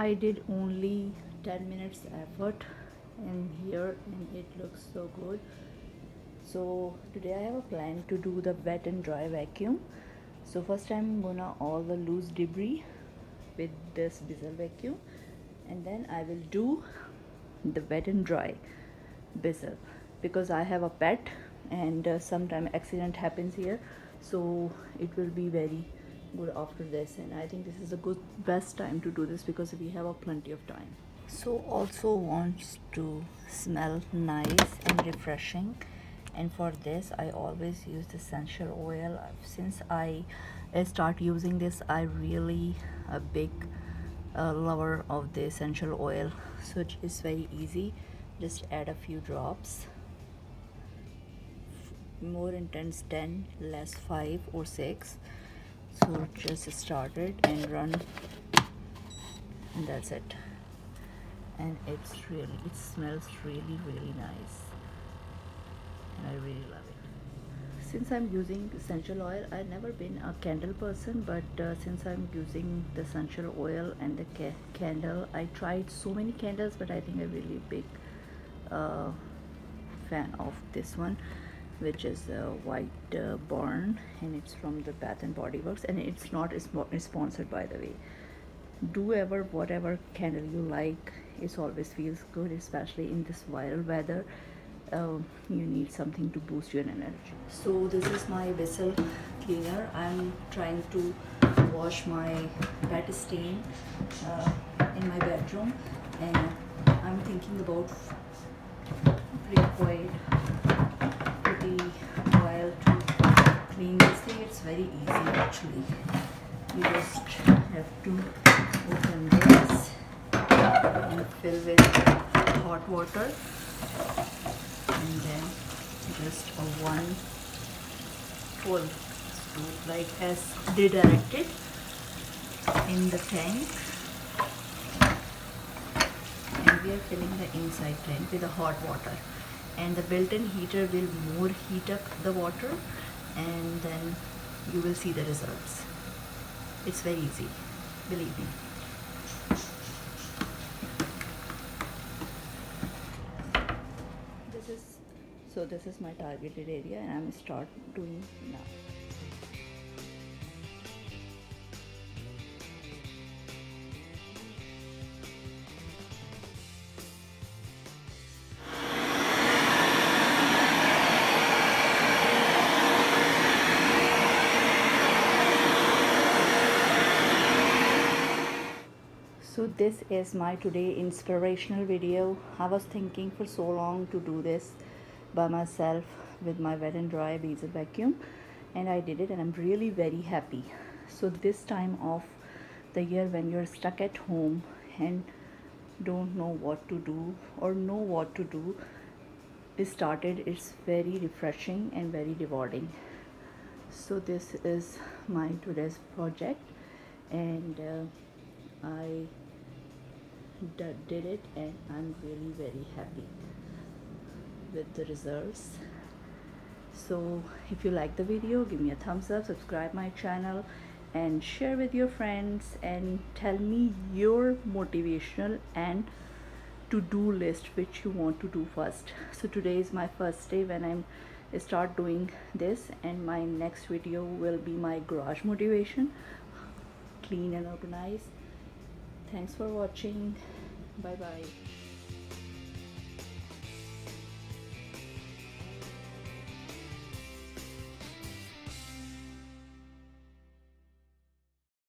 I did only 10 minutes effort in here and it looks so good. So today I have a plan to do the wet and dry vacuum. So first I'm gonna all the loose debris with this Bizzle vacuum, and then I will do the wet and dry Bizzle because I have a pet and sometime accident happens here, so it will be very good after this, and I think this is a good best time to do this because we have a plenty of time. So also wants to smell nice and refreshing, and for this I always use the essential oil. Since I start using this, I really a big lover of the essential oil, so it is very easy. Just add a few drops, more intense 10, less 5 or 6. So just start it and run, and that's it. And it smells really nice, and I really love it. Since I'm using essential oil, I've never been a candle person, but since I'm using the essential oil and the candle, I tried so many candles, but I think I'm really big fan of this one, which is White Barn, and it's from the Bath and Body Works, and it's not sponsored, by the way. Do ever whatever candle you like, it always feels good, especially in this viral weather. You need something to boost your energy. So this is my vessel cleaner. I'm trying to wash my pet stain in my bedroom, and I'm thinking about liquid pretty while to clean this thing. It's very easy actually. You just have to open this and fill with hot water, and then just a one full scoop, like as they directed in the tank, and we are filling the inside tank with the hot water, and the built-in heater will more heat up the water, and then you will see the results. It's very easy, believe me. This is my targeted area, and I'm start doing now. So this is my today inspirational video. I was thinking for so long to do this by myself with my wet and dry Bizzle vacuum, and I did it, and I'm really very happy. So this time of the year when you're stuck at home and don't know what to do or know what to do, it's very refreshing and very rewarding. So this is my today's project, and I did it, and I'm really very happy with the results. So if you like the video, give me a thumbs up, subscribe my channel, and share with your friends, and tell me your motivational and to-do list which you want to do first. So today is my first day when I start doing this, and my next video will be my garage motivation, clean and organize. Thanks for watching. Bye bye.